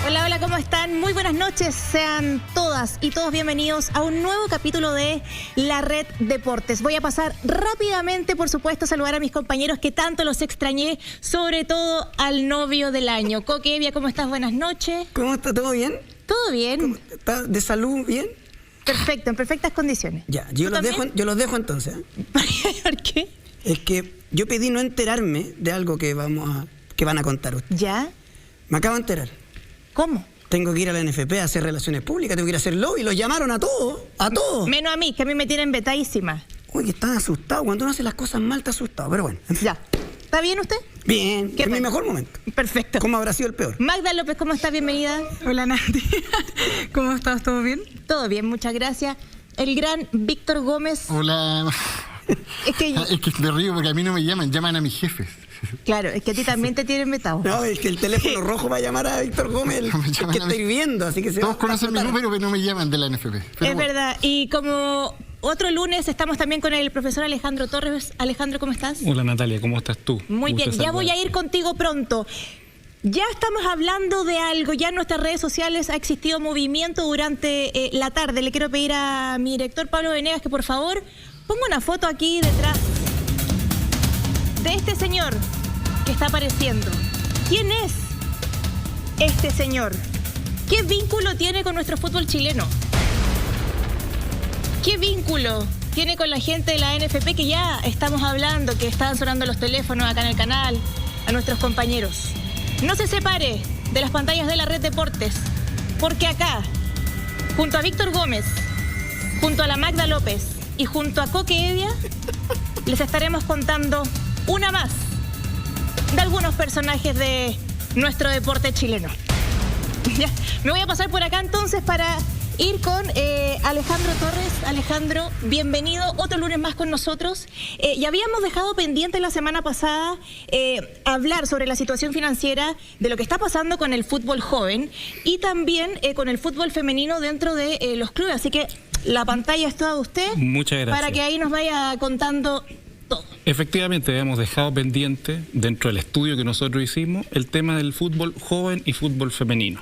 Hola, hola, ¿cómo están? Muy buenas noches. Sean todas y todos bienvenidos a un nuevo capítulo de La Red Deportes. Voy a pasar rápidamente, por supuesto, a saludar a mis compañeros que tanto los extrañé, sobre todo al novio del año. Coque Evia, ¿cómo estás? Buenas noches. ¿Cómo está? ¿Todo bien? ¿Todo bien? ¿Está de salud bien? Perfecto, en perfectas condiciones. Ya, yo los dejo entonces. ¿Por qué? Es que yo pedí no enterarme de algo que van a contar ustedes. ¿Ya? Me acabo de enterar. ¿Cómo? Tengo que ir a la NFP a hacer relaciones públicas, tengo que ir a hacer lobby, los llamaron a todos, Menos a mí, que a mí me tienen vetadísima. Uy, que están asustados, cuando uno hace las cosas mal está asustado, pero bueno. Ya. ¿Está bien usted? Bien, es mi mejor momento. Perfecto. ¿Cómo habrá sido el peor? Magda López, ¿cómo está? Bienvenida. Hola, Nati. ¿Cómo estás? ¿Todo bien? Todo bien, muchas gracias. El gran Víctor Gómez. Hola. Es que me río porque a mí no me llaman a mis jefes. Claro, es que a ti también te tienen vetado. No, es que el teléfono rojo va a llamar a Víctor Gómez, el que estoy viendo, así que se Todos conocen mi número, pero no me llaman de la NFP. Es verdad, y como otro lunes estamos también con el profesor Alejandro Torres. Alejandro, ¿cómo estás? Hola Natalia, ¿cómo estás tú? Muy bien, ya voy a ir contigo pronto. Ya estamos hablando de algo, ya en nuestras redes sociales ha existido movimiento durante la tarde. Le quiero pedir a mi director Pablo Venegas que por favor ponga una foto aquí detrás de este señor que está apareciendo. ¿Quién es este señor? ¿Qué vínculo tiene con nuestro fútbol chileno? ¿Qué vínculo tiene con la gente de la NFP que ya estamos hablando, que están sonando los teléfonos acá en el canal, a nuestros compañeros? No se separe de las pantallas de La Red Deportes, porque acá, junto a Víctor Gómez, junto a la Magda López y junto a Coque Evia, les estaremos contando una más de algunos personajes de nuestro deporte chileno. Ya, me voy a pasar por acá entonces para ir con Alejandro Torres. Alejandro, bienvenido otro lunes más con nosotros. Y habíamos dejado pendiente la semana pasada hablar sobre la situación financiera de lo que está pasando con el fútbol joven y también con el fútbol femenino dentro de los clubes. Así que la pantalla es toda de usted. Muchas gracias. Para que ahí nos vaya contando todo. Efectivamente, habíamos dejado pendiente, dentro del estudio que nosotros hicimos, el tema del fútbol joven y fútbol femenino.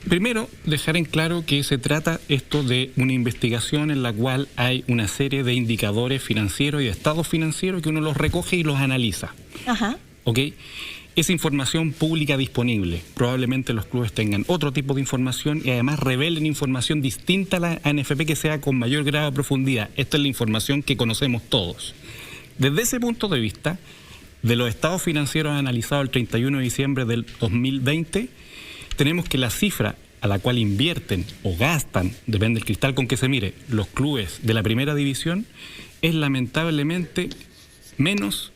Primero, dejar en claro que se trata esto de una investigación en la cual hay una serie de indicadores financieros y de estados financieros que uno los recoge y los analiza. Ajá. ¿Ok? Es información pública disponible. Probablemente los clubes tengan otro tipo de información y además revelen información distinta a la ANFP que sea con mayor grado de profundidad. Esta es la información que conocemos todos. Desde ese punto de vista, de los estados financieros analizados el 31 de diciembre del 2020, tenemos que la cifra a la cual invierten o gastan, depende del cristal con que se mire, los clubes de la primera división, es lamentablemente menos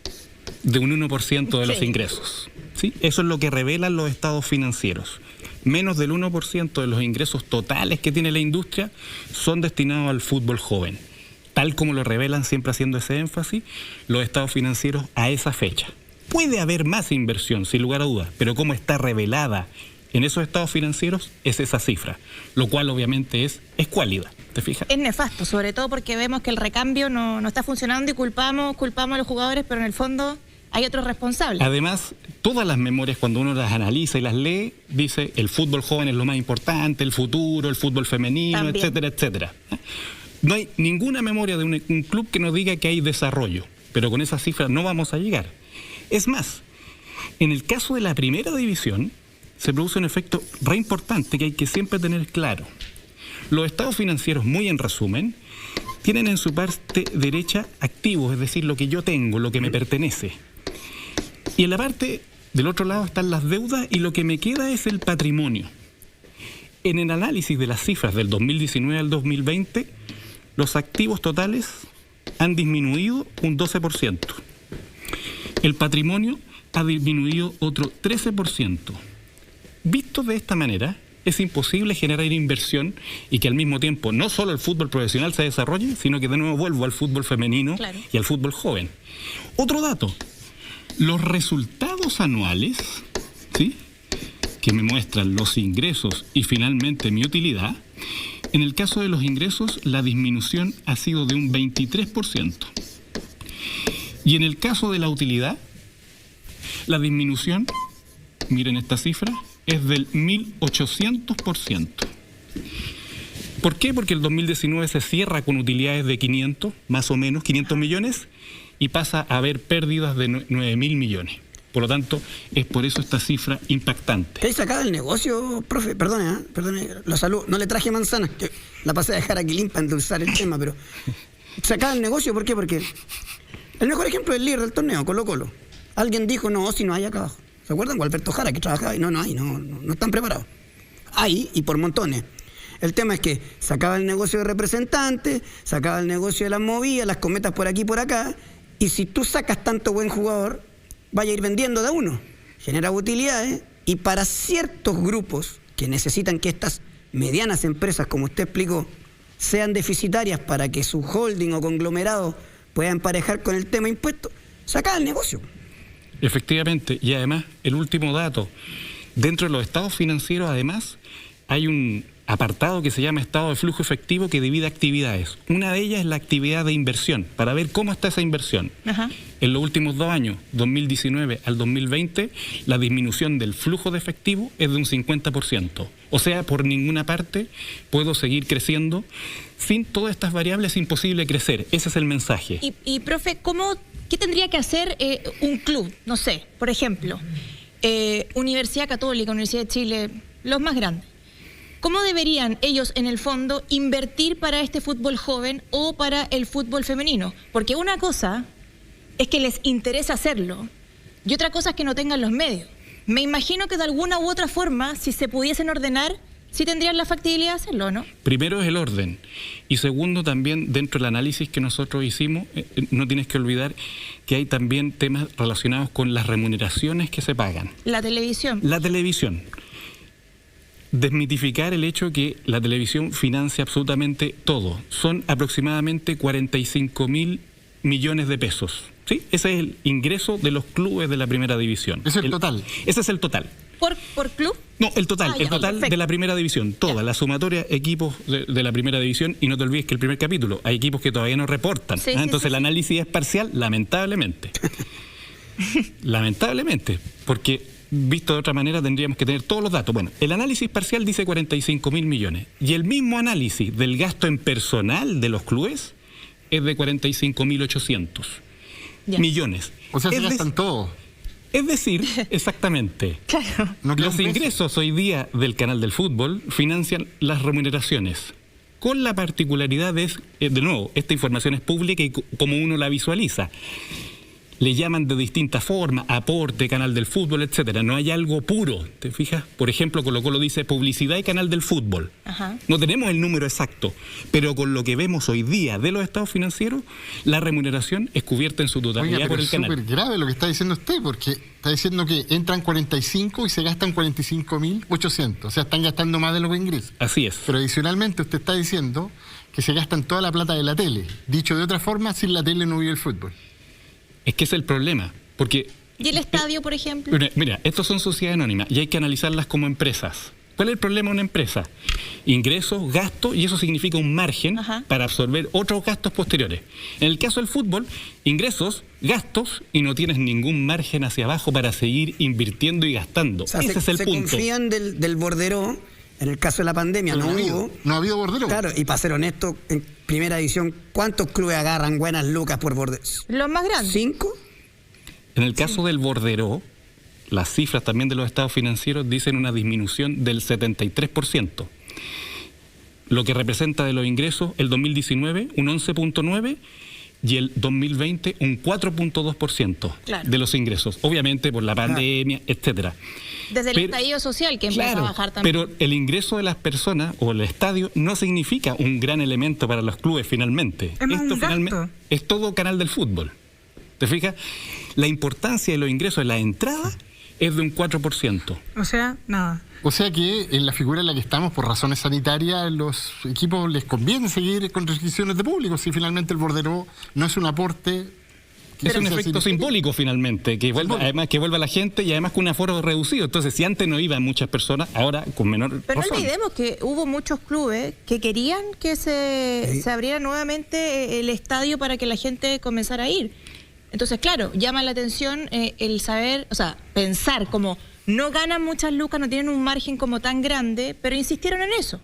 de un 1% de los ingresos. ¿Sí? Eso es lo que revelan los estados financieros. Menos del 1% de los ingresos totales que tiene la industria son destinados al fútbol joven. Tal como lo revelan, siempre haciendo ese énfasis, los estados financieros a esa fecha. Puede haber más inversión, sin lugar a dudas, pero como está revelada en esos estados financieros, es esa cifra, lo cual obviamente es escuálida, ¿te fijas? Es nefasto, sobre todo porque vemos que el recambio no está funcionando y culpamos a los jugadores, pero en el fondo hay otros responsables. Además, todas las memorias, cuando uno las analiza y las lee, dice el fútbol joven es lo más importante, el futuro, el fútbol femenino, también, etcétera, etcétera. No hay ninguna memoria de un club que nos diga que hay desarrollo, pero con esa cifra no vamos a llegar. Es más, en el caso de la primera división, se produce un efecto re importante que hay que siempre tener claro. Los estados financieros, muy en resumen, tienen en su parte derecha activos, es decir, lo que yo tengo, lo que me pertenece. Y en la parte del otro lado están las deudas y lo que me queda es el patrimonio. En el análisis de las cifras del 2019 al 2020, los activos totales han disminuido un 12%. El patrimonio ha disminuido otro 13%. Visto de esta manera, es imposible generar inversión y que al mismo tiempo no solo el fútbol profesional se desarrolle, sino que de nuevo vuelvo al fútbol femenino, claro, y al fútbol joven. Otro dato, los resultados anuales, ¿sí?, que me muestran los ingresos y finalmente mi utilidad, en el caso de los ingresos la disminución ha sido de un 23%. Y en el caso de la utilidad, la disminución, miren esta cifra, es del 1.800%. ¿Por qué? Porque el 2019 se cierra con utilidades de 500, más o menos, 500 millones, y pasa a haber pérdidas de 9.000 millones. Por lo tanto, es por eso esta cifra impactante. ¿Qué hay sacado el negocio, profe? Perdone, la salud. No le traje manzanas, que la pasé a dejar aquí limpia para endulzar el tema, pero... ¿Sacaba el negocio? ¿Por qué? Porque el mejor ejemplo es el líder del torneo, Colo-Colo. Alguien dijo, no, si no hay acá abajo. ¿Se acuerdan? Con Alberto Jara, que trabajaba y no hay, no están preparados. Hay, y por montones. El tema es que sacaba el negocio de representantes, sacaba el negocio de las movidas, las cometas por aquí y por acá, y si tú sacas tanto buen jugador, vaya a ir vendiendo de uno. Genera utilidades, y para ciertos grupos que necesitan que estas medianas empresas, como usted explicó, sean deficitarias para que su holding o conglomerado pueda emparejar con el tema impuesto, sacaba el negocio. Efectivamente, y además, el último dato, dentro de los estados financieros, además, hay un apartado que se llama estado de flujo efectivo que divide actividades. Una de ellas es la actividad de inversión, para ver cómo está esa inversión. Ajá. En los últimos 2 años, 2019 al 2020, la disminución del flujo de efectivo es de un 50%. O sea, por ninguna parte puedo seguir creciendo. Sin todas estas variables es imposible crecer. Ese es el mensaje. Y profe, ¿qué tendría que hacer un club? No sé, por ejemplo, Universidad Católica, Universidad de Chile, los más grandes. ¿Cómo deberían ellos, en el fondo, invertir para este fútbol joven o para el fútbol femenino? Porque una cosa es que les interesa hacerlo y otra cosa es que no tengan los medios. Me imagino que de alguna u otra forma, si se pudiesen ordenar, sí tendrían la factibilidad de hacerlo, ¿no? Primero es el orden. Y segundo, también dentro del análisis que nosotros hicimos, no tienes que olvidar que hay también temas relacionados con las remuneraciones que se pagan. La televisión. La televisión. Desmitificar el hecho que la televisión financia absolutamente todo. Son aproximadamente 45.000 millones de pesos. ¿Sí? Ese es el ingreso de los clubes de la primera división. ¿Ese es el total? Ese es el total. ¿Por club? No, el total, ya, el total perfecto. de la primera división, toda la sumatoria equipos de la primera división, y no te olvides que el primer capítulo, hay equipos que todavía no reportan. Sí, Entonces el análisis es parcial, lamentablemente. Lamentablemente, porque visto de otra manera tendríamos que tener todos los datos. Bueno, el análisis parcial dice 45.000 millones, y el mismo análisis del gasto en personal de los clubes es de 45.800 millones. O sea, se gastan todo. Es decir, exactamente, Claro. No queda los un peso. ingresos hoy día del canal del fútbol financian las remuneraciones, con la particularidad de nuevo, esta información es pública y como uno la visualiza. Le llaman de distintas formas, aporte, canal del fútbol, etcétera. No hay algo puro, ¿te fijas? Por ejemplo, Colo-Colo dice publicidad y canal del fútbol. Ajá. No tenemos el número exacto, pero con lo que vemos hoy día de los estados financieros, la remuneración es cubierta en su totalidad Oiga, por pero el es canal. súper grave lo que está diciendo usted, porque está diciendo que entran 45 y se gastan 45.800. O sea, están gastando más de lo que ingresan. Así es. Pero adicionalmente usted está diciendo que se gastan toda la plata de la tele. Dicho de otra forma, sin la tele no vive el fútbol. Es que ese es el problema, porque... ¿Y el estadio, por ejemplo? Mira, estos son sociedades anónimas y hay que analizarlas como empresas. ¿Cuál es el problema de una empresa? Ingresos, gastos, y eso significa un margen para absorber otros gastos posteriores. En el caso del fútbol, ingresos, gastos, y no tienes ningún margen hacia abajo para seguir invirtiendo y gastando. O sea, ese es el se punto. confían del borderó. En el caso de la pandemia Pero no ha habido bordero. Claro, y para ser honesto, en primera división, ¿cuántos clubes agarran buenas lucas por bordero? Los más grandes. ¿5? En el caso del borderó, las cifras también de los estados financieros dicen una disminución del 73%. Lo que representa de los ingresos, el 2019, un 11.9%, y el 2020, un 4.2% de los ingresos. Obviamente por la pandemia, etcétera. Desde el estallido social que empieza a bajar también. Pero el ingreso de las personas o el estadio no significa un gran elemento para los clubes finalmente. Es más un finalmente gasto. es todo canal del fútbol. ¿Te fijas? La importancia de los ingresos de la entrada es de un 4%. O sea, nada. O sea que en la figura en la que estamos, por razones sanitarias, los equipos les conviene seguir con restricciones de público si finalmente el bordero no es un aporte. Es un efecto simbólico finalmente, que vuelva, además que vuelva la gente y además con un aforo reducido. Entonces, si antes no iban muchas personas, ahora con menor Pero razón. no olvidemos que hubo muchos clubes que querían que se abriera nuevamente el estadio para que la gente comenzara a ir. Entonces, claro, llama la atención el saber, o sea, pensar como no ganan muchas lucas, no tienen un margen como tan grande, pero insistieron en eso.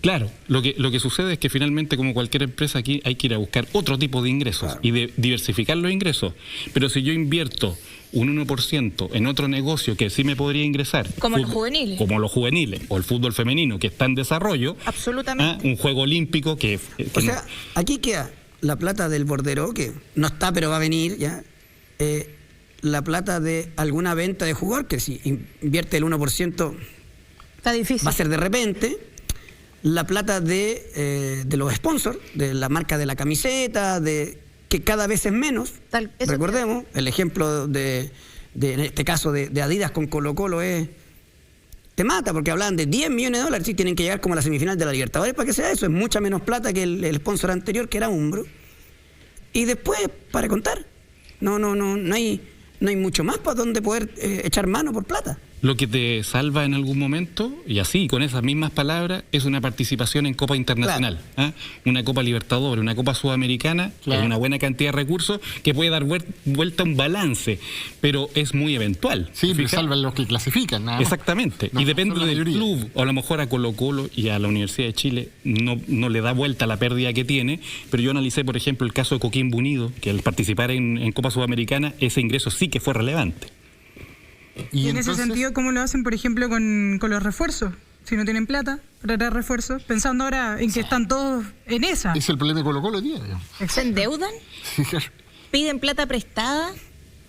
Claro, lo que sucede es que finalmente, como cualquier empresa, aquí hay que ir a buscar otro tipo de ingresos y de diversificar los ingresos. Pero si yo invierto un 1% en otro negocio que sí me podría ingresar, como los juveniles. Como los juveniles, o el fútbol femenino que está en desarrollo, absolutamente. Un juego olímpico que o sea, aquí queda la plata del bordero, que no está pero va a venir ya, la plata de alguna venta de jugador, que si invierte el 1% está difícil. Va a ser de repente. La plata de los sponsors, de la marca de la camiseta, que cada vez es menos. Recordemos, el ejemplo en este caso de Adidas con Colo-Colo te mata, porque hablaban de 10 millones de dólares, sí, tienen que llegar como a la semifinal de la Libertadores para que sea eso, es mucha menos plata que el sponsor anterior, que era Umbro. Y después, para contar, no hay mucho más para donde poder echar mano por plata. Lo que te salva en algún momento, y así, con esas mismas palabras, es una participación en Copa Internacional. Claro. Una Copa Libertadores, una Copa Sudamericana, claro, con una buena cantidad de recursos que puede dar vuelta a un balance, pero es muy eventual. Sí, pero salvan los que clasifican, nada más. Exactamente. No, y depende del club, o a lo mejor a Colo-Colo y a la Universidad de Chile no le da vuelta la pérdida que tiene, pero yo analicé, por ejemplo, el caso de Coquimbo Unido, que al participar en Copa Sudamericana, ese ingreso sí que fue relevante. Y en ese sentido, ¿cómo lo hacen, por ejemplo, con los refuerzos? Si no tienen plata para traer refuerzos, pensando ahora en que están todos en esa. Es el problema de Colo-Colo, tío. ¿Se endeudan? Sí, claro. ¿Piden plata prestada?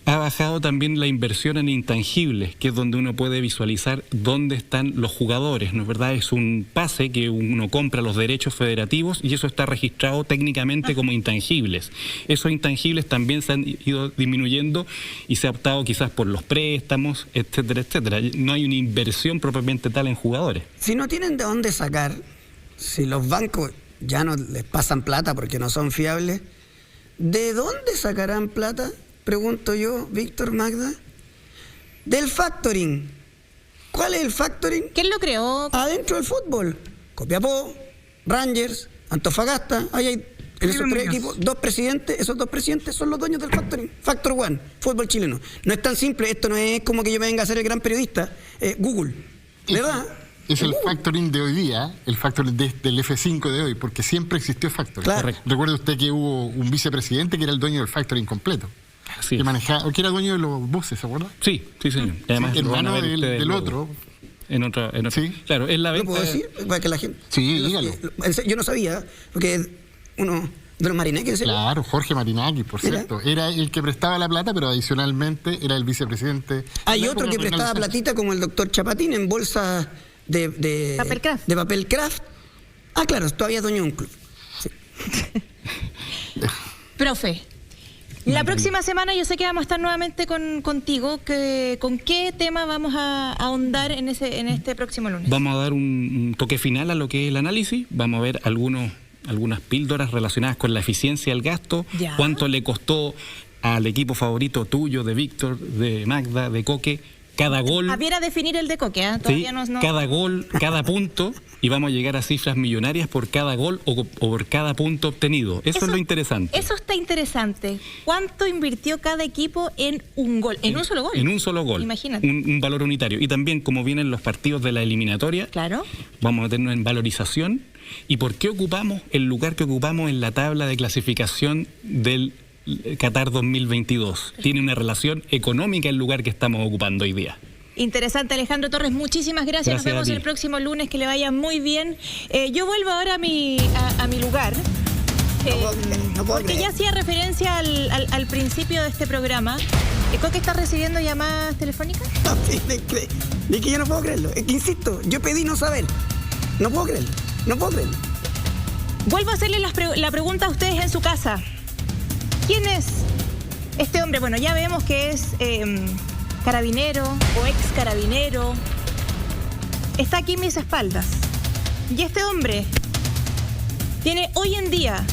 Ha bajado también la inversión en intangibles, que es donde uno puede visualizar dónde están los jugadores, ¿no es verdad? Es un pase que uno compra los derechos federativos y eso está registrado técnicamente como intangibles. Esos intangibles también se han ido disminuyendo y se ha optado quizás por los préstamos, etcétera, etcétera. No hay una inversión propiamente tal en jugadores. Si no tienen de dónde sacar, si los bancos ya no les pasan plata porque no son fiables, ¿de dónde sacarán plata? Pregunto yo, Víctor, Magda. Del factoring. ¿Cuál es el factoring? ¿Quién lo creó? Adentro del fútbol. Copiapó, Rangers, Antofagasta. Ahí hay en esos tres equipos, dos presidentes. Esos dos presidentes son los dueños del factoring. Factor One, fútbol chileno. No es tan simple. Esto no es como que yo me venga a ser el gran periodista. Google. ¿Verdad? Es el factoring de hoy día, el factoring del F5 de hoy, porque siempre existió factoring. Claro. Recuerde usted que hubo un vicepresidente que era el dueño del factoring completo. Sí. Que manejaba, que era dueño de los buses, ¿se acuerda? Sí, señor. Además, hermano del otro. En otra. Sí. Claro, es la venta. ¿Lo puedo decir? Para que la gente... Sí, dígalo. Yo no sabía, porque uno de los Marinakis... Claro, Jorge Marinakis, por cierto. Era el que prestaba la plata, pero adicionalmente era el vicepresidente. Hay otro que prestaba platita, como el doctor Chapatín, en bolsas de papel craft. Ah, claro, todavía es dueño de un club. Sí. Profe, la próxima semana yo sé que vamos a estar nuevamente contigo. ¿Con qué tema vamos a ahondar en este próximo lunes? Vamos a dar un toque final a lo que es el análisis. Vamos a ver algunas píldoras relacionadas con la eficiencia del gasto. ¿Ya? Cuánto le costó al equipo favorito tuyo, de Víctor, de Magda, de Coque, cada gol. Había a definir el de Coque, ¿eh? Todavía sí, no... Cada gol, cada punto, y vamos a llegar a cifras millonarias por cada gol o por cada punto obtenido. Eso es lo interesante. Eso está interesante. ¿Cuánto invirtió cada equipo en un gol? En un solo gol. En un solo gol. Imagínate. Un valor unitario. Y también, como vienen los partidos de la eliminatoria, claro, vamos a meternos en valorización. ¿Y por qué ocupamos el lugar que ocupamos en la tabla de clasificación del Qatar 2022? Tiene una relación económica el lugar que estamos ocupando hoy día. Interesante, Alejandro Torres, muchísimas gracias. Nos vemos el próximo lunes, que le vaya muy bien. Yo vuelvo ahora a mi lugar, porque ya hacía referencia al principio de este programa. ¿Coque está recibiendo llamadas telefónicas? No, sí, es que yo no puedo creerlo. Es que insisto, yo pedí no saber. No puedo creerlo. Vuelvo a hacerle la pregunta a ustedes en su casa. ¿Quién es este hombre? Bueno, ya vemos que es carabinero o ex carabinero. Está aquí a mis espaldas. Y este hombre tiene hoy en día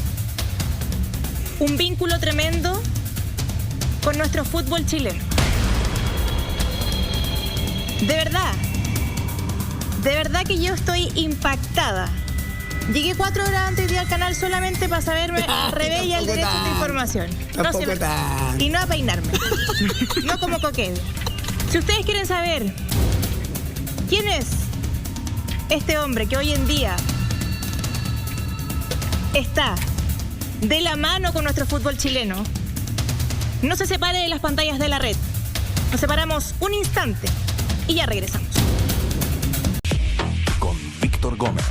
un vínculo tremendo con nuestro fútbol chileno. De verdad que yo estoy impactada. Llegué 4 horas antes de ir al canal solamente para saberme al revés y al derecho esta información. Y no a peinarme. No como Coque. Si ustedes quieren saber quién es este hombre que hoy en día está de la mano con nuestro fútbol chileno, no se separe de las pantallas de la red. Nos separamos un instante y ya regresamos. Con Víctor Gómez.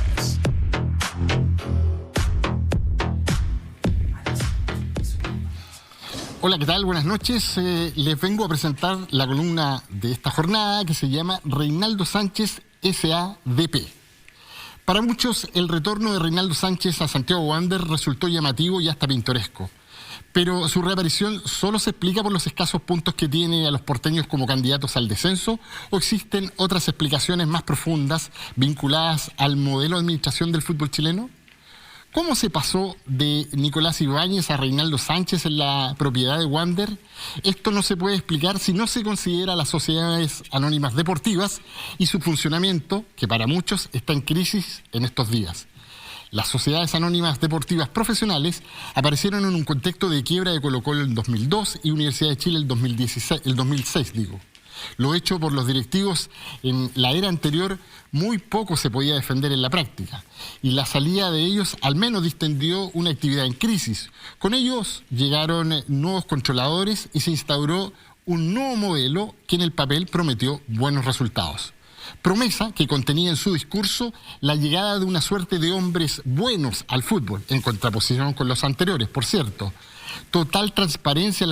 Hola, ¿qué tal? Buenas noches. Les vengo a presentar la columna de esta jornada que se llama Reinaldo Sánchez SADP. Para muchos, el retorno de Reinaldo Sánchez a Santiago Wanderers resultó llamativo y hasta pintoresco. Pero su reaparición solo se explica por los escasos puntos que tiene a los porteños como candidatos al descenso, o existen otras explicaciones más profundas vinculadas al modelo de administración del fútbol chileno. ¿Cómo se pasó de Nicolás Ibáñez a Reinaldo Sánchez en la propiedad de Wanderers? Esto no se puede explicar si no se considera las sociedades anónimas deportivas y su funcionamiento, que para muchos está en crisis en estos días. Las sociedades anónimas deportivas profesionales aparecieron en un contexto de quiebra de Colo-Colo en 2002 y Universidad de Chile en 2006. Lo hecho por los directivos en la era anterior muy poco se podía defender en la práctica, y la salida de ellos al menos distendió una actividad en crisis. Con ellos llegaron nuevos controladores y se instauró un nuevo modelo que en el papel prometió buenos resultados. Promesa que contenía en su discurso la llegada de una suerte de hombres buenos al fútbol, en contraposición con los anteriores, por cierto. Total transparencia en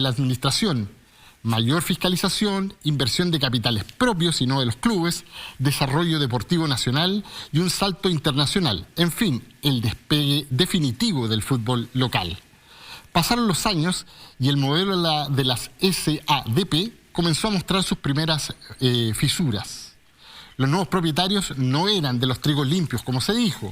la administración, mayor fiscalización, inversión de capitales propios y no de los clubes, desarrollo deportivo nacional y un salto internacional. En fin, el despegue definitivo del fútbol local. Pasaron los años y el modelo de las SADP comenzó a mostrar sus primeras fisuras. Los nuevos propietarios no eran de los trigos limpios, como se dijo.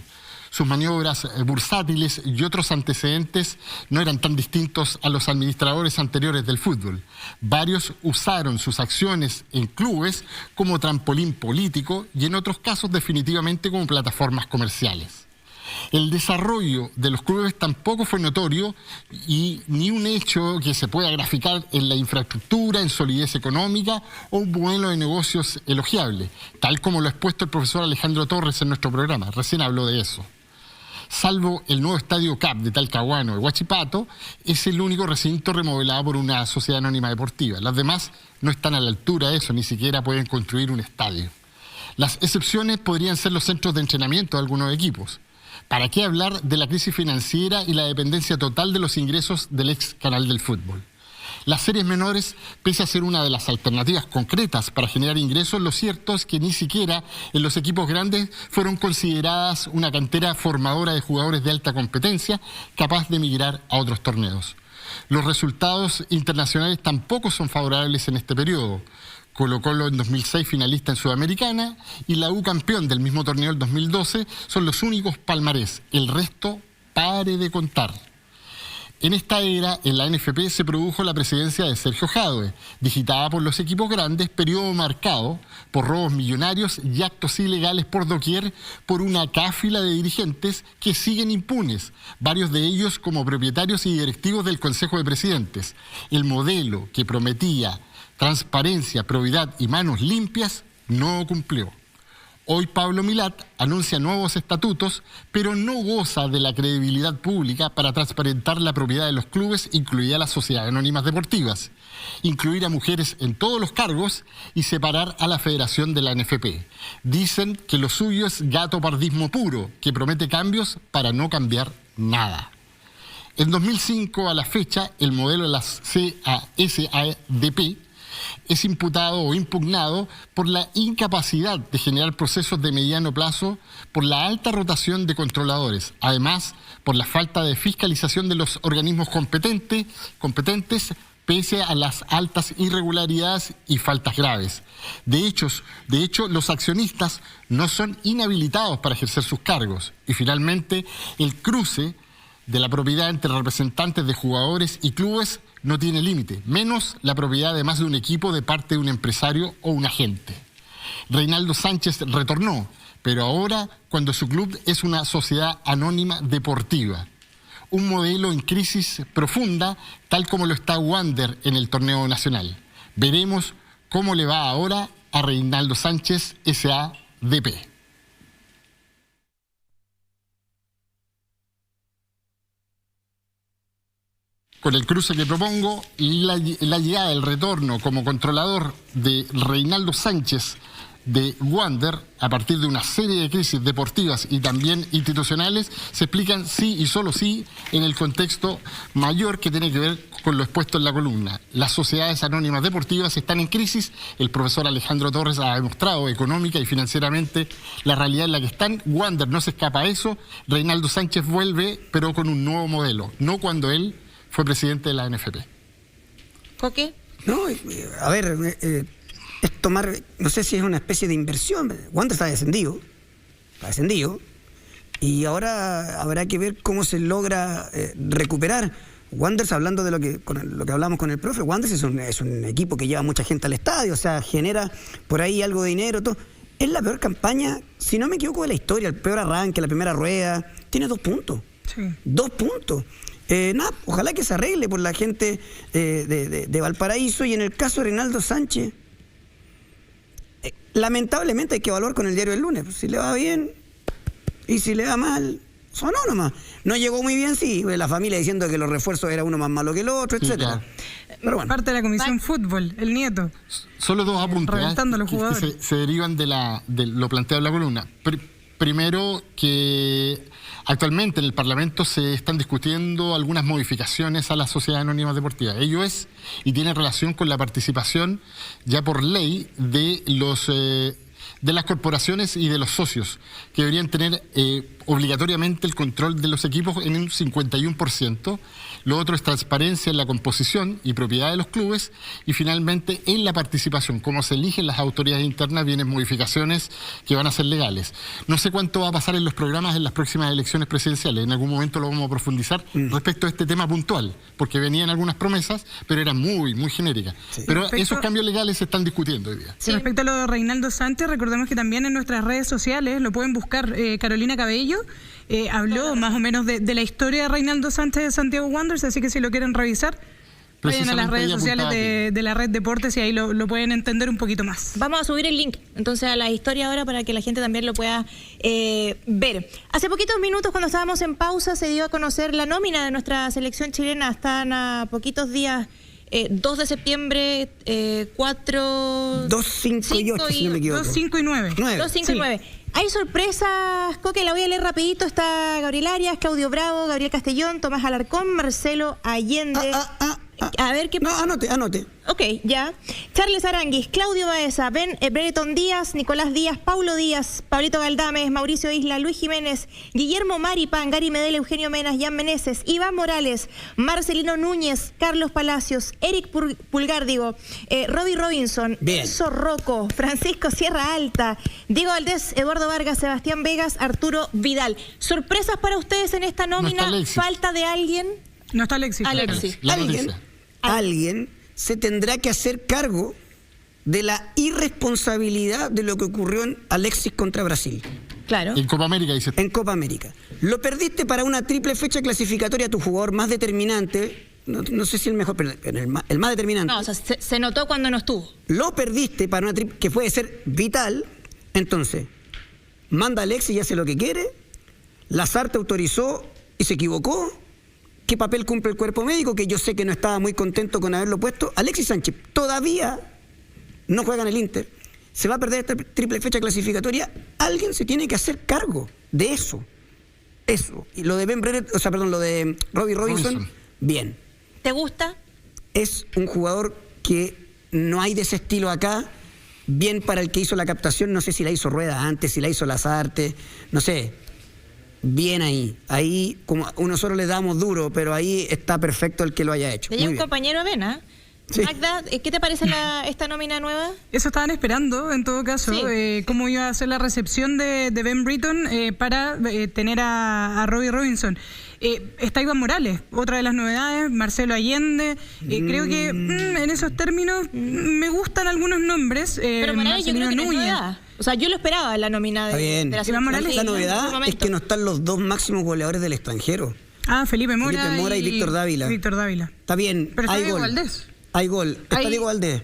Sus maniobras bursátiles y otros antecedentes no eran tan distintos a los administradores anteriores del fútbol. Varios usaron sus acciones en clubes como trampolín político y en otros casos definitivamente como plataformas comerciales. El desarrollo de los clubes tampoco fue notorio y ni un hecho que se pueda graficar en la infraestructura, en solidez económica o un modelo de negocios elogiable, tal como lo ha expuesto el profesor Alejandro Torres en nuestro programa. Recién habló de eso. Salvo el nuevo estadio CAP de Talcahuano, de Huachipato, es el único recinto remodelado por una sociedad anónima deportiva. Las demás no están a la altura de eso, ni siquiera pueden construir un estadio. Las excepciones podrían ser los centros de entrenamiento de algunos equipos. ¿Para qué hablar de la crisis financiera y la dependencia total de los ingresos del ex canal del fútbol? Las series menores, pese a ser una de las alternativas concretas para generar ingresos, lo cierto es que ni siquiera en los equipos grandes fueron consideradas una cantera formadora de jugadores de alta competencia capaz de migrar a otros torneos. Los resultados internacionales tampoco son favorables en este periodo. Colo-Colo en 2006 finalista en Sudamericana y la U campeón del mismo torneo en 2012 son los únicos palmarés. El resto, pare de contar. En esta era, en la NFP se produjo la presidencia de Sergio Jadue, digitada por los equipos grandes, periodo marcado por robos millonarios y actos ilegales por doquier por una cáfila de dirigentes que siguen impunes, varios de ellos como propietarios y directivos del Consejo de Presidentes. El modelo que prometía transparencia, probidad y manos limpias no cumplió. Hoy Pablo Milat anuncia nuevos estatutos, pero no goza de la credibilidad pública para transparentar la propiedad de los clubes, incluidas las sociedades anónimas deportivas, incluir a mujeres en todos los cargos y separar a la federación de la NFP. Dicen que lo suyo es gatopardismo puro, que promete cambios para no cambiar nada. En 2005 a la fecha, el modelo de las SADP es imputado o impugnado por la incapacidad de generar procesos de mediano plazo, por la alta rotación de controladores, además por la falta de fiscalización de los organismos competentes pese a las altas irregularidades y faltas graves. De hecho, los accionistas no son inhabilitados para ejercer sus cargos. Y finalmente, el cruce de la propiedad entre representantes de jugadores y clubes no tiene límite, menos la propiedad de más de un equipo de parte de un empresario o un agente. Reinaldo Sánchez retornó, pero ahora cuando su club es una sociedad anónima deportiva. Un modelo en crisis profunda, tal como lo está Wanderers en el torneo nacional. Veremos cómo le va ahora a Reinaldo Sánchez S.A.D.P. Con el cruce que propongo, la llegada, el retorno como controlador de Reinaldo Sánchez de Wander, a partir de una serie de crisis deportivas y también institucionales, se explican sí y solo sí en el contexto mayor que tiene que ver con lo expuesto en la columna. Las sociedades anónimas deportivas están en crisis. El profesor Alejandro Torres ha demostrado económica y financieramente la realidad en la que están. Wander no se escapa a eso. Reinaldo Sánchez vuelve, pero con un nuevo modelo, no cuando él fue presidente de la NFP. ¿Coque? No, a ver, es tomar, no sé si es una especie de inversión. Wander está descendido, y ahora habrá que ver cómo se logra recuperar. Wander, hablando de lo que hablamos con el profe, Wander es un equipo que lleva mucha gente al estadio, o sea, genera por ahí algo de dinero, todo. Es la peor campaña, si no me equivoco, de la historia, el peor arranque, la primera rueda, tiene 2 puntos. Sí. 2 puntos. Nada, ojalá que se arregle por la gente de Valparaíso. Y en el caso de Reinaldo Sánchez, lamentablemente hay que evaluar con el diario del lunes. Si le va bien y si le va mal, sonó nomás. No llegó muy bien, sí, la familia diciendo que los refuerzos era uno más malo que el otro, sí, etcétera. Claro. Pero bueno. Parte de la comisión fútbol, el nieto. Solo 2 apuntes reventando los jugadores. Que se derivan de lo planteado en la columna. Primero, que actualmente en el Parlamento se están discutiendo algunas modificaciones a la sociedad anónima deportiva. Ello es, y tiene relación con la participación ya por ley de las corporaciones y de los socios, que deberían tener obligatoriamente el control de los equipos en un 51%. Lo otro es transparencia en la composición y propiedad de los clubes, y finalmente en la participación, cómo se eligen las autoridades internas, vienen modificaciones que van a ser legales. No sé cuánto va a pasar en los programas en las próximas elecciones presidenciales, en algún momento lo vamos a profundizar respecto a este tema puntual, porque venían algunas promesas, pero eran muy, muy genéricas. Sí. Pero esos cambios legales se están discutiendo hoy día. Sí. Respecto a lo de Reinaldo Sánchez, recordemos que también en nuestras redes sociales lo pueden buscar. Carolina Cabello habló más o menos de la historia de Reinaldo Sánchez de Santiago Wanderers, así que si lo quieren revisar, vayan a las redes sociales de la Red Deportes y ahí lo pueden entender un poquito más. Vamos a subir el link entonces a la historia ahora para que la gente también lo pueda ver. Hace poquitos minutos, cuando estábamos en pausa, se dio a conocer la nómina de nuestra selección chilena. Están a poquitos días, 2 de septiembre, 4... 2, 5 y 8, si no me equivoco. 2, 5 y 9. 2, 5 y 9. Hay sorpresas, Coque, la voy a leer rapidito. Está Gabriel Arias, Claudio Bravo, Gabriel Castellón, Tomás Alarcón, Marcelo Allende. A ver qué pasa. No, anote. Ok, ya. Charles Aranguis, Claudio Baeza, Brereton Díaz, Nicolás Díaz, Paulo Díaz, Pablito Galdames, Mauricio Isla, Luis Jiménez, Guillermo Maripán, Gary Medel, Eugenio Menas, Jan Meneses, Iván Morales, Marcelino Núñez, Carlos Palacios, Eric Pulgar, Robbie Robinson, Enzo Rocco, Francisco Sierra Alta, Diego Valdés, Eduardo Vargas, Sebastián Vegas, Arturo Vidal. ¿Sorpresas para ustedes en esta nómina? No ¿Falta de alguien? No está Alexis. Alguien se tendrá que hacer cargo de la irresponsabilidad de lo que ocurrió en Alexis contra Brasil. Claro. En Copa América, dice. En Copa América. Lo perdiste para una triple fecha clasificatoria, tu jugador más determinante, no sé si el mejor, pero el más determinante. No, o sea, se notó cuando no estuvo. Lo perdiste para una triple que puede ser vital. Entonces, manda a Alexis y hace lo que quiere. Lazarte autorizó y se equivocó. ¿Qué papel cumple el cuerpo médico? Que yo sé que no estaba muy contento con haberlo puesto. Alexis Sánchez todavía no juega en el Inter. Se va a perder esta triple fecha clasificatoria. Alguien se tiene que hacer cargo de eso. Y lo de lo de Robbie Robinson, bien. ¿Te gusta? Es un jugador que no hay de ese estilo acá. Bien para el que hizo la captación. No sé si la hizo Rueda antes, si la hizo Lazarte. No sé. Bien ahí como nosotros le damos duro, pero ahí está perfecto el que lo haya hecho. Tenía un compañero Avena. Sí. Magda, ¿qué te parece esta nómina nueva? Eso estaban esperando, en todo caso, sí. Cómo iba a ser la recepción de Ben Britton para tener a Robbie Robinson. Está Iván Morales, otra de las novedades, Marcelo Allende. Creo que en esos términos me gustan algunos nombres. Pero Morales yo creo que no es novedad. O sea, yo lo esperaba en la nómina de la Iván Morales. La novedad es que no están los 2 máximos goleadores del extranjero. Felipe Mora y Víctor Dávila. Víctor Dávila. Está bien, pero hay está gol. Valdés. Hay gol. Está Diego Valdés.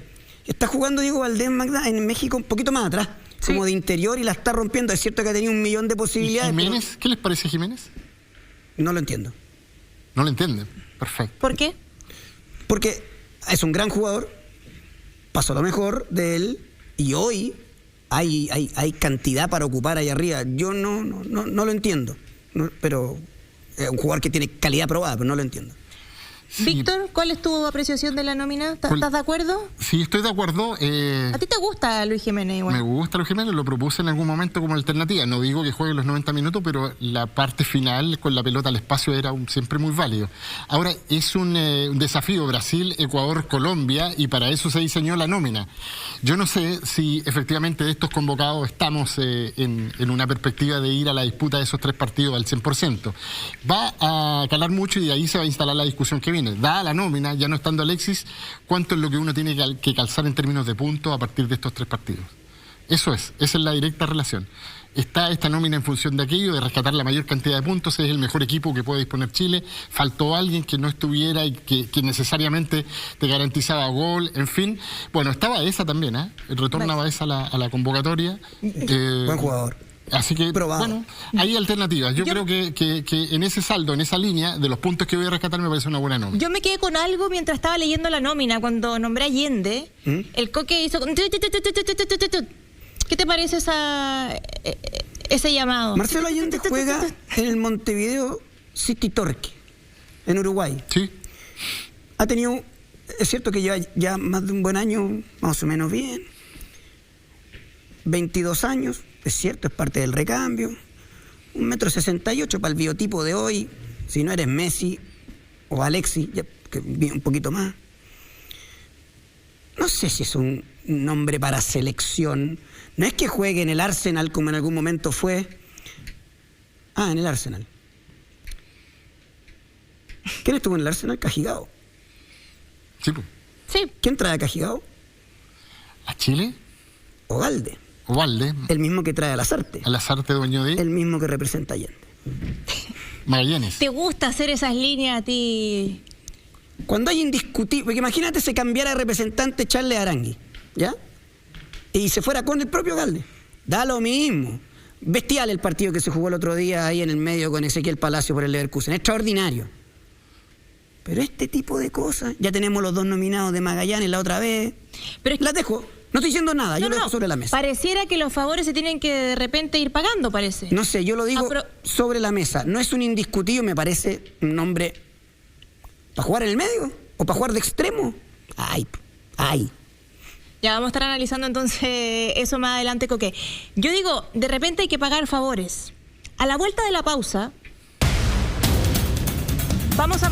Está jugando Diego Valdés, Magda, en México un poquito más atrás, Sí. como de interior, y la está rompiendo. Es cierto que ha tenido 1 millón de ¿Y posibilidades. Jiménez? ¿Qué les parece Jiménez? Pero no lo entiendo. No lo entienden. Perfecto. ¿Por qué? Porque es un gran jugador, pasó lo mejor de él, y hoy hay cantidad para ocupar ahí arriba. Yo no lo entiendo. Pero es un jugador que tiene calidad probada, pero no lo entiendo. Sí. Víctor, ¿cuál es tu apreciación de la nómina? ¿Estás de acuerdo? Sí, estoy de acuerdo. ¿A ti te gusta Luis Jiménez igual? Me gusta Luis Jiménez, lo propuse en algún momento como alternativa. No digo que juegue los 90 minutos, pero la parte final con la pelota al espacio era siempre muy válido. Ahora, es un desafío Brasil, Ecuador, Colombia, y para eso se diseñó la nómina. Yo no sé si efectivamente de estos convocados estamos en una perspectiva de ir a la disputa de esos 3 partidos al 100%. Va a calar mucho y de ahí se va a instalar la discusión que viene. Dada la nómina, ya no estando Alexis, ¿cuánto es lo que uno tiene que calzar en términos de puntos a partir de estos 3 partidos? Esa es la directa relación. Está esta nómina en función de aquello, de rescatar la mayor cantidad de puntos, es el mejor equipo que puede disponer Chile. Faltó alguien que no estuviera y que necesariamente te garantizaba gol, en fin. Bueno, estaba esa también, ¿eh? Retornaba esa a la convocatoria. Buen jugador. Así que, Probado. bueno, hay alternativas. Yo creo que en ese saldo, en esa línea, de los puntos que voy a rescatar, me parece una buena nómina. Yo me quedé con algo mientras estaba leyendo la nómina, cuando nombré a Allende, el Coque hizo... ¿Qué te parece ese llamado? Marcelo Allende juega en el Montevideo City Torque, en Uruguay. Sí. Ha tenido, es cierto que lleva ya más de un buen año, más o menos bien. 22 años, es cierto, es parte del recambio. 1,68 m para el biotipo de hoy. Si no eres Messi o Alexis, ya, que viene un poquito más. No sé si es un nombre para selección. No es que juegue en el Arsenal como en algún momento fue. Ah, en el Arsenal. ¿Quién estuvo en el Arsenal? Cajigao. Sí, pues. Sí. ¿Quién trae a Cajigao? ¿A Chile? Ogalde. Ovalde. El mismo que trae a Lasarte. A Lasarte, dueño de El mismo que representa a Allende. Magallanes. ¿Te gusta hacer esas líneas a ti? Cuando hay indiscutible, porque imagínate se cambiara de representante Charles Arangui, ¿ya? Y se fuera con el propio Ogalde. Da lo mismo. Bestial el partido que se jugó el otro día ahí en el medio con Ezequiel Palacio por el Leverkusen. Extraordinario. Pero este tipo de cosas, ya tenemos los 2 nominados de Magallanes la otra vez. Pero es que- Las dejo. No estoy diciendo nada, yo lo dejo sobre la mesa. Pareciera que los favores se tienen que de repente ir pagando, parece. No sé, yo lo digo pero- sobre la mesa. No es un indiscutido, me parece un nombre para jugar en el medio o para jugar de extremo. Ay. Ya vamos a estar analizando entonces eso más adelante, Coque. Yo digo, de repente hay que pagar favores. A la vuelta de la pausa, vamos a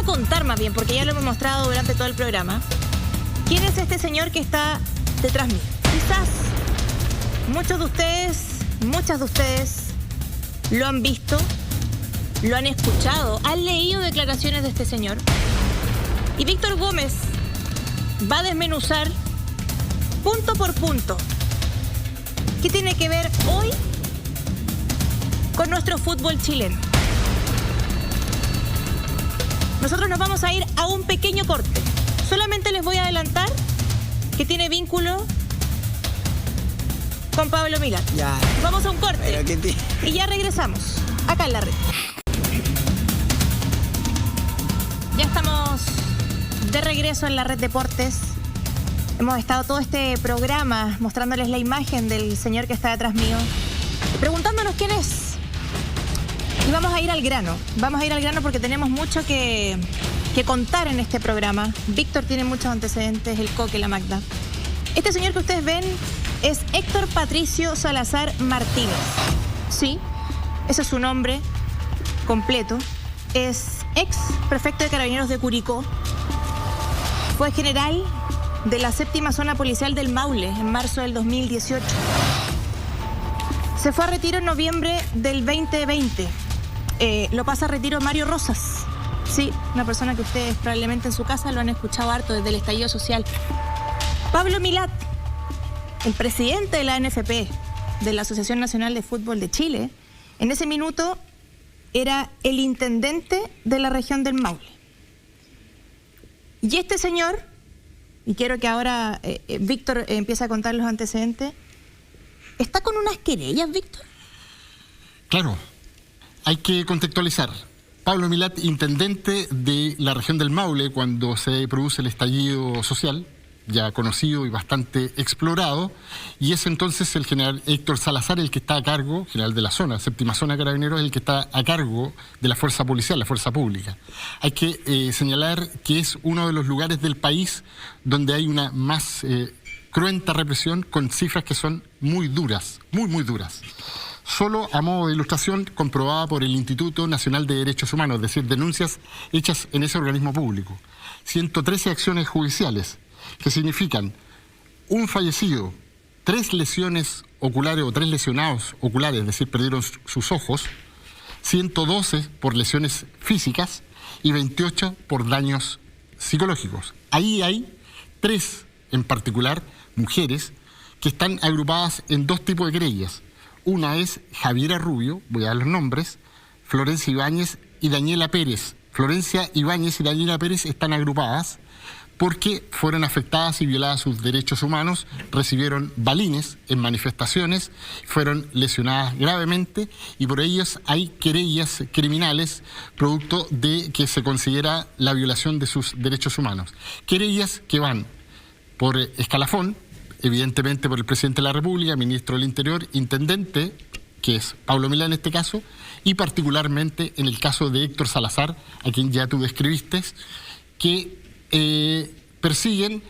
contar más bien, porque ya lo hemos mostrado durante todo el programa, quién es este señor que está detrás mío. Quizás muchas de ustedes lo han visto, lo han escuchado, han leído declaraciones de este señor. Y Víctor Gómez va a desmenuzar punto por punto qué tiene que ver hoy con nuestro fútbol chileno. Nosotros nos vamos a ir a un pequeño corte. Solamente les voy a adelantar que tiene vínculo con Pablo Milat. Ya. Vamos a un corte Pero que y ya regresamos acá en la red. Ya estamos de regreso en la Red Deportes. Hemos estado todo este programa mostrándoles la imagen del señor que está detrás mío, preguntándonos quién es. Y vamos a ir al grano porque tenemos mucho que contar en este programa. Víctor tiene muchos antecedentes, el Coque, la Magda. Este señor que ustedes ven es Héctor Patricio Salazar Martínez. Sí, ese es su nombre completo. Es ex prefecto de Carabineros de Curicó. Fue general de la 7ª Zona Policial del Maule en marzo del 2018. Se fue a retiro en noviembre del 2020. Lo pasa a retiro Mario Rosas. Sí, una persona que ustedes probablemente en su casa lo han escuchado harto desde el estallido social. Pablo Milat, el presidente de la NFP, de la Asociación Nacional de Fútbol de Chile, en ese minuto era el intendente de la región del Maule. Y este señor y quiero que ahora Víctor empiece a contar los antecedentes. ¿Está con unas querellas, Víctor? Claro, hay que contextualizar. Pablo Milat, intendente de la región del Maule, cuando se produce el estallido social, ya conocido y bastante explorado, y es entonces el general Héctor Salazar el que está a cargo, general de la zona, séptima zona de Carabineros, el que está a cargo de la fuerza policial, la fuerza pública. Hay que señalar que es uno de los lugares del país donde hay una más cruenta represión, con cifras que son muy duras, muy duras. Solo a modo de ilustración, comprobada por el Instituto Nacional de Derechos Humanos, es decir, denuncias hechas en ese organismo público. 113 acciones judiciales, que significan un fallecido, 3 lesiones oculares o 3 lesionados oculares, es decir, perdieron sus ojos, 112 por lesiones físicas y 28 por daños psicológicos. Ahí hay 3 en particular, mujeres, que están agrupadas en 2 tipos de querellas. Una es Javiera Rubio, voy a dar los nombres, Florencia Ibáñez y Daniela Pérez. Florencia Ibáñez y Daniela Pérez están agrupadas porque fueron afectadas y violadas sus derechos humanos, recibieron balines en manifestaciones, fueron lesionadas gravemente y por ellos hay querellas criminales producto de que se considera la violación de sus derechos humanos. Querellas que van por escalafón, evidentemente por el presidente de la República, ministro del Interior, intendente, que es Pablo Milat en este caso, y particularmente en el caso de Héctor Salazar, a quien ya tú describiste, que persiguen,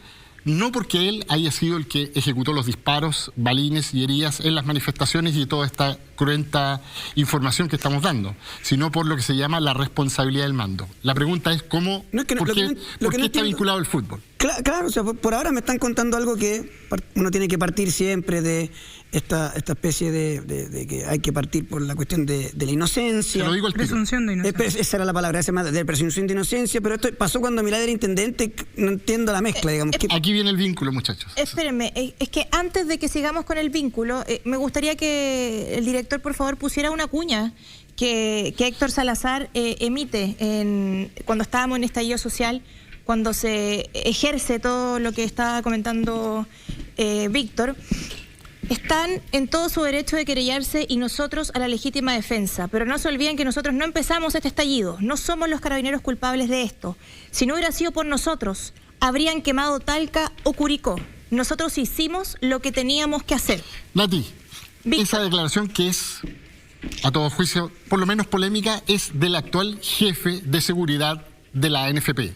no porque él haya sido el que ejecutó los disparos, balines y heridas en las manifestaciones y toda esta cruenta información que estamos dando, sino por lo que se llama la responsabilidad del mando. La pregunta es ¿por qué está vinculado el fútbol? Claro, o sea, por ahora me están contando algo que uno tiene que partir siempre de esta especie de que hay que partir por la cuestión de la inocencia. Te lo digo al tiro. Presunción de inocencia. Esa era la palabra, de presunción de inocencia, pero esto pasó cuando Milat era intendente, no entiendo la mezcla, digamos. Aquí viene el vínculo, muchachos. Espérenme, es que antes de que sigamos con el vínculo, me gustaría que el director, por favor, pusiera una cuña que Héctor Salazar emite cuando estábamos en estallido social, cuando se ejerce todo lo que estaba comentando Víctor. Están en todo su derecho de querellarse y nosotros a la legítima defensa. Pero no se olviden que nosotros no empezamos este estallido. No somos los carabineros culpables de esto. Si no hubiera sido por nosotros, habrían quemado Talca o Curicó. Nosotros hicimos lo que teníamos que hacer. Nati, Víctor. Esa declaración que es, a todo juicio, por lo menos polémica, es del actual jefe de seguridad de la ANFP.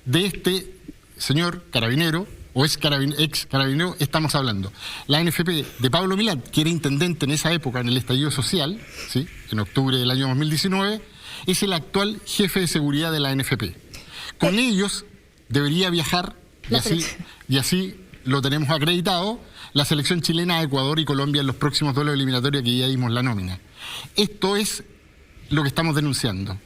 De este señor carabinero, o ex carabinero, estamos hablando. La ANFP de Pablo Milat, que era intendente en esa época, en el estallido social, ¿sí?, en octubre del año 2019, es el actual jefe de seguridad de la ANFP. Con ellos debería viajar, y así lo tenemos acreditado, la selección chilena a Ecuador y Colombia en los próximos duelos eliminatorios que ya dimos la nómina. Esto es lo que estamos denunciando.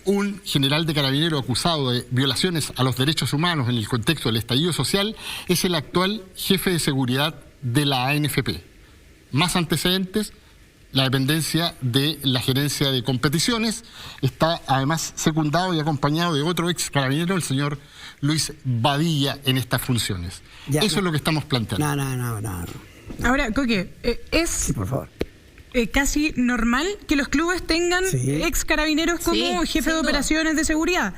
Un general de carabinero acusado de violaciones a los derechos humanos en el contexto del estallido social es el actual jefe de seguridad de la ANFP. Más antecedentes, la dependencia de la gerencia de competiciones está además secundado y acompañado de otro ex carabinero, el señor Luis Badilla, en estas funciones. Es lo que estamos planteando. No. Ahora, Coque, Sí, por favor. Casi normal que los clubes tengan ex carabineros como jefe de operaciones de seguridad.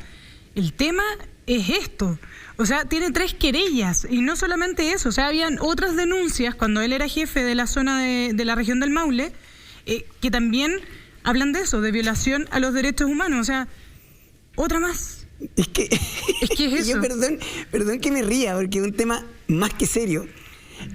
El tema es esto. O sea, tiene 3 querellas y no solamente eso. O sea, habían otras denuncias cuando él era jefe de la zona de la región del Maule que también hablan de eso, de violación a los derechos humanos. O sea, otra más. Es que es eso. Yo perdón que me ría, porque es un tema más que serio.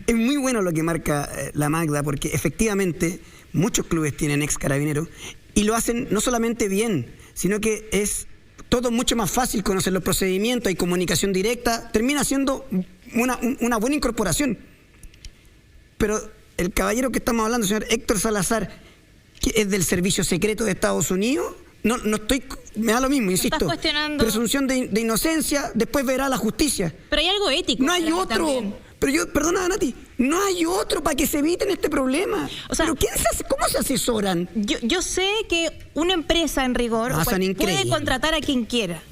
Es muy bueno lo que marca la Magda, porque efectivamente muchos clubes tienen ex carabineros y lo hacen no solamente bien, sino que es todo mucho más fácil, conocer los procedimientos, hay comunicación directa, termina siendo una buena incorporación. Pero el caballero que estamos hablando, señor Héctor Salazar, que es del Servicio Secreto de Estados Unidos, no estoy, me da lo mismo, insisto. Estás cuestionando. Presunción de inocencia, después verá la justicia. Pero hay algo ético. No hay otro. También. Pero perdona, Nati, no hay otro para que se eviten este problema. O sea, ¿pero cómo se asesoran? Yo sé que una empresa en rigor puede contratar a quien quiera.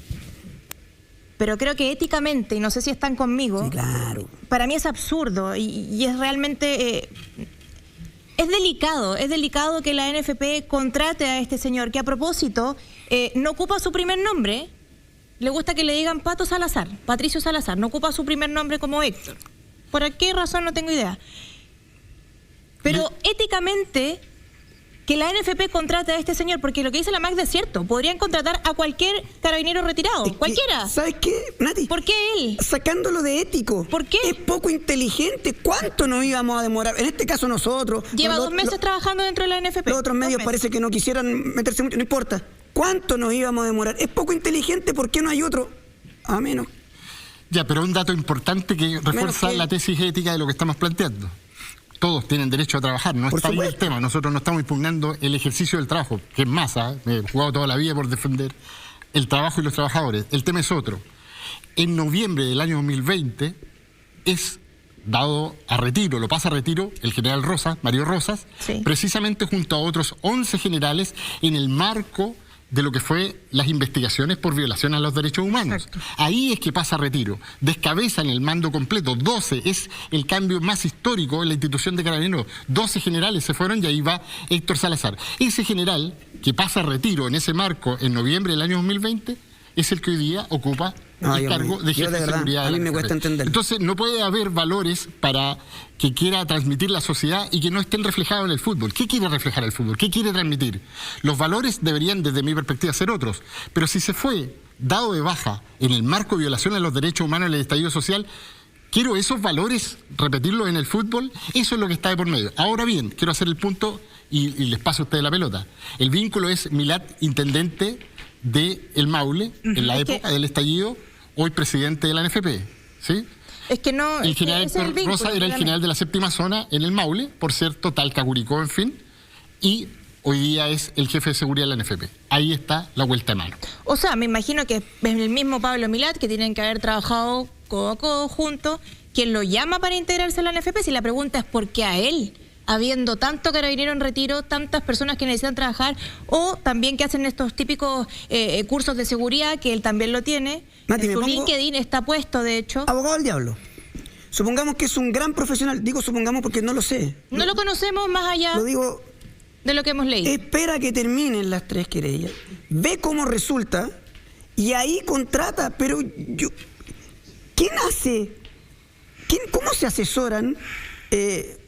pero creo que éticamente, y no sé si están conmigo, Sí, claro. para mí es absurdo y es realmente... es delicado que la NFP contrate a este señor que a propósito no ocupa su primer nombre. Le gusta que le digan Pato Salazar, Patricio Salazar, no ocupa su primer nombre como Héctor. ¿Por qué razón? No tengo idea. Pero éticamente, que la NFP contrate a este señor, porque lo que dice la MAC es cierto, podrían contratar a cualquier carabinero retirado, cualquiera. ¿Sabes qué, Nati? ¿Por qué él? Sacándolo de ético. ¿Por qué? Es poco inteligente. ¿Cuánto nos íbamos a demorar? En este caso nosotros. Lleva 2 meses trabajando dentro de la NFP. Los otros medios parece que no quisieran meterse mucho. No importa. ¿Cuánto nos íbamos a demorar? Es poco inteligente. ¿Por qué no hay otro? A menos. Ya, pero un dato importante que refuerza la tesis ética de lo que estamos planteando. Todos tienen derecho a trabajar, no está ahí el tema. Nosotros no estamos impugnando el ejercicio del trabajo, que es masa, he jugado toda la vida por defender el trabajo y los trabajadores. El tema es otro. En noviembre del año 2020 es dado a retiro, lo pasa a retiro el general Rosas, Mario Rosas, Sí. precisamente junto a otros 11 generales en el marco de lo que fue las investigaciones por violación a los derechos humanos. Exacto. Ahí es que pasa a retiro. Descabezan el mando completo. 12 es el cambio más histórico en la institución de Carabineros. 12 generales se fueron y ahí va Héctor Salazar. Ese general que pasa a retiro en ese marco en noviembre del año 2020 es el que hoy día ocupa el cargo de jefe de seguridad. A mí me cuesta entender. Entonces no puede haber valores para que quiera transmitir la sociedad y que no estén reflejados en el fútbol. ¿Qué quiere reflejar el fútbol? ¿Qué quiere transmitir? Los valores deberían, desde mi perspectiva, ser otros. Pero si se fue dado de baja en el marco de violación a los derechos humanos en el estallido social, quiero esos valores repetirlos en el fútbol. Eso es lo que está de por medio. Ahora bien, quiero hacer el punto y les paso a ustedes la pelota. El vínculo es Milat, intendente de El Maule, en la época del estallido, hoy presidente de la NFP, ¿sí? Es que no... El general Rosa era el general de la séptima zona en El Maule, por cierto, Talca, Curicó, en fin, y hoy día es el jefe de seguridad de la NFP. Ahí está la vuelta de mano. O sea, me imagino que es el mismo Pablo Milat, que tienen que haber trabajado codo a codo juntos, quien lo llama para integrarse a la NFP. Si la pregunta es por qué a él, habiendo tanto carabinero en retiro, tantas personas que necesitan trabajar, o también que hacen estos típicos cursos de seguridad, que él también lo tiene. Nati, En me su pongo LinkedIn está puesto, de hecho. abogado del diablo. Supongamos que es un gran profesional. Digo supongamos porque no lo sé. No lo conocemos más allá Lo digo, de lo que hemos leído. espera que terminen las 3 querellas. Ve cómo resulta y ahí contrata. Pero yo... ¿Quién hace? ¿Cómo se asesoran?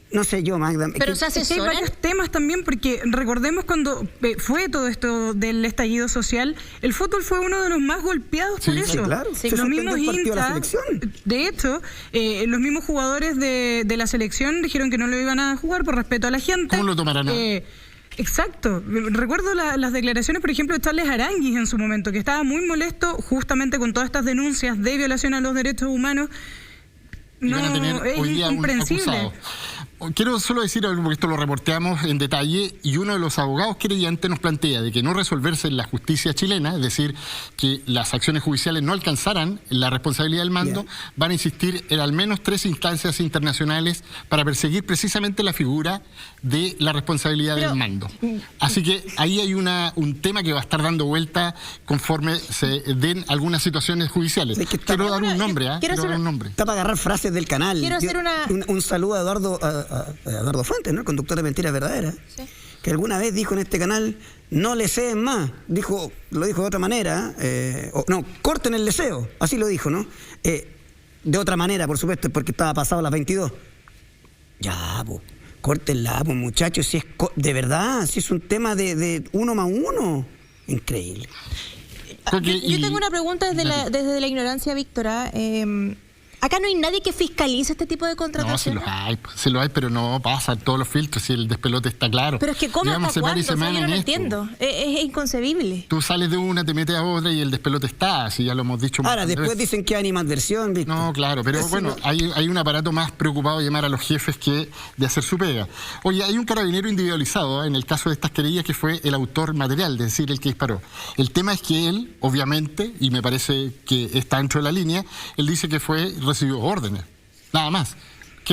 No sé yo, Magda. Pero se Es que hay asesoran. varios temas también, porque recordemos cuando fue todo esto del estallido social, el fútbol fue uno de los más golpeados por Sí, eso. claro. Sí. Se Los suspendió mismos el partido de la hinchas, selección. de hecho, los mismos jugadores de la selección dijeron que no lo iban a jugar por respeto a la gente. ¿Cómo lo tomarán? Exacto. Recuerdo las declaraciones, por ejemplo, de Charles Aranguis en su momento, que estaba muy molesto justamente con todas estas denuncias de violación a los derechos humanos. Y van a tener es hoy día un incomprensible. acusado. Quiero solo decir algo, porque esto lo reporteamos en detalle, y uno de los abogados querellantes nos plantea de que no resolverse en la justicia chilena, es decir, que las acciones judiciales no alcanzaran la responsabilidad del mando, van a insistir en al menos 3 instancias internacionales para perseguir precisamente la figura de la responsabilidad del mando. Así que ahí hay un tema que va a estar dando vuelta conforme se den algunas situaciones judiciales. Es que está- Quiero dar un nombre, Quiero Quiero hacer- dar un nombre. Está para agarrar frases del canal. Quiero hacer un saludo a Eduardo Fuentes, ¿no? El conductor de Mentiras Verdaderas. Sí. Que alguna vez dijo en este canal, no le ceden más. Lo dijo de otra manera. Corten el deseo. Así lo dijo, ¿no? De otra manera, por supuesto, porque estaba pasado a las 22. Ya, pues, córtenla, pues, muchachos. Si es de verdad, si es un tema de 1 más 1. Increíble. Yo tengo una pregunta desde la ignorancia, Víctora. Acá no hay nadie que fiscalice este tipo de No, contrataciones. sí lo hay, pero no pasan todos los filtros si el despelote está claro. Pero es que ¿cómo Llevamos hasta semana y cuándo? O sea, semana yo no en lo esto. entiendo. Es inconcebible. Tú sales de una, te metes a otra y el despelote está, así ya lo hemos dicho. Ahora, muchas después veces. dicen que hay animadversión, ¿viste? No, claro, pero Eso bueno, no- hay un aparato más preocupado de llamar a los jefes que de hacer su pega. Oye, hay un carabinero individualizado en el caso de estas querellas que fue el autor material, es decir, el que disparó. El tema es que él, obviamente, y me parece que está dentro de la línea, él dice que recibió órdenes, nada más.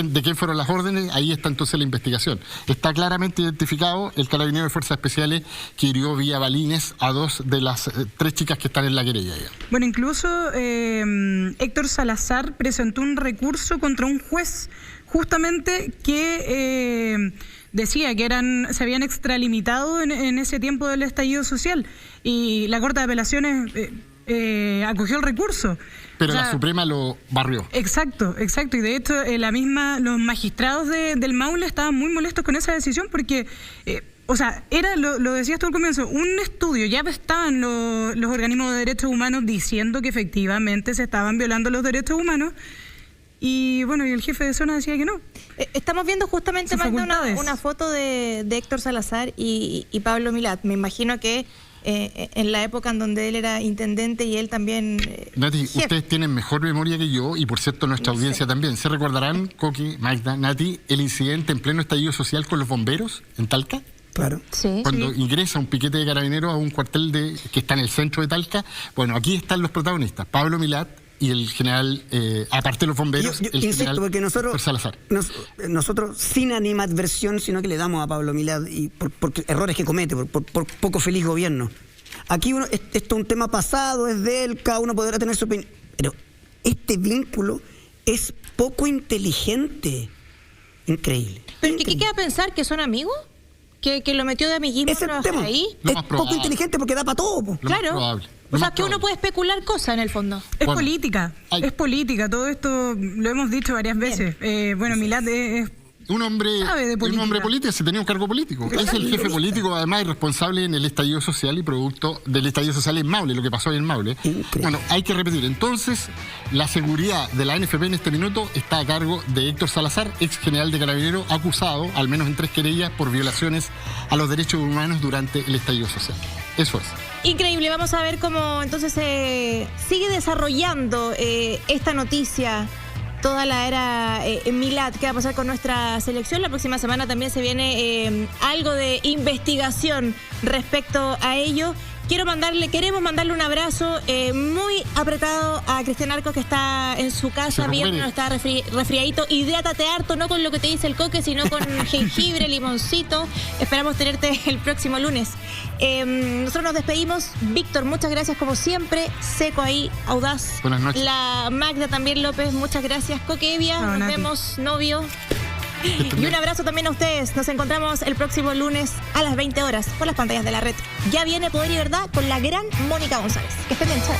de quién fueron las órdenes, ahí está entonces la investigación. Está claramente identificado el carabinero de Fuerzas Especiales que hirió vía balines a 2 de las 3 chicas que están en la querella. Bueno, incluso Héctor Salazar presentó un recurso contra un juez justamente que decía que se habían extralimitado en ese tiempo del estallido social, y la Corte de Apelaciones acogió el recurso. Pero la Suprema lo barrió. Exacto, y de hecho los magistrados del Maule estaban muy molestos con esa decisión porque, lo decías tú al comienzo, un estudio, ya estaban los organismos de derechos humanos diciendo que efectivamente se estaban violando los derechos humanos, y bueno, y el jefe de zona decía que no. Estamos viendo justamente una foto de Héctor Salazar y Pablo Milat. Me imagino que en la época en donde él era intendente y él también... Nati, ustedes tienen mejor memoria que yo, y por cierto nuestra audiencia también. ¿Se recordarán, Coqui, Magda, Nati, el incidente en pleno estallido social con los bomberos en Talca? Claro. Sí. Cuando ingresa un piquete de carabineros a un cuartel que está en el centro de Talca. Bueno, aquí están los protagonistas, Pablo Milat y el general, aparte de los bomberos, yo el insisto, general porque Salazar. Nosotros sin animadversión, sino que le damos a Pablo Milat y por errores que comete, por poco feliz gobierno. Aquí esto es un tema pasado, es de él, cada uno podrá tener su opinión, pero este vínculo es poco inteligente. Increíble. ¿Pero qué queda pensar? ¿Que son amigos? ¿Que lo metió de amiguismo a trabajar ahí? Es poco inteligente porque da para todo, po. Claro. O sea, que uno puede especular cosas en el fondo. Es política, todo esto lo hemos dicho varias veces. Milat es un hombre político, se tenía un cargo político. Es el jefe político, además, y responsable en el estallido social y producto del estallido social en Maule, lo que pasó ahí en Maule. Increíble. Bueno, hay que repetir. Entonces, la seguridad de la NFP en este minuto está a cargo de Héctor Salazar, ex general de Carabineros, acusado, al menos en 3 querellas, por violaciones a los derechos humanos durante el estallido social. Eso es. Increíble, vamos a ver cómo entonces se sigue desarrollando esta noticia, toda la era Milat. ¿Qué va a pasar con nuestra selección? La próxima semana también se viene algo de investigación respecto a ello. Queremos mandarle un abrazo muy apretado a Cristian Arcos, que está en su casa, bien, no está resfriadito. Hidrátate harto, no con lo que te dice el Coque, sino con jengibre, limoncito. Esperamos tenerte el próximo lunes. Nosotros nos despedimos. Víctor, muchas gracias como siempre. Seco ahí, audaz. Buenas noches. La Magda también, López, muchas gracias. Coque Evia, nos vemos, novio. Y un abrazo también a ustedes. Nos encontramos el próximo lunes a las 20 horas por las pantallas de la red. Ya viene Poder y Verdad con la gran Mónica González. Que estén bien, chao.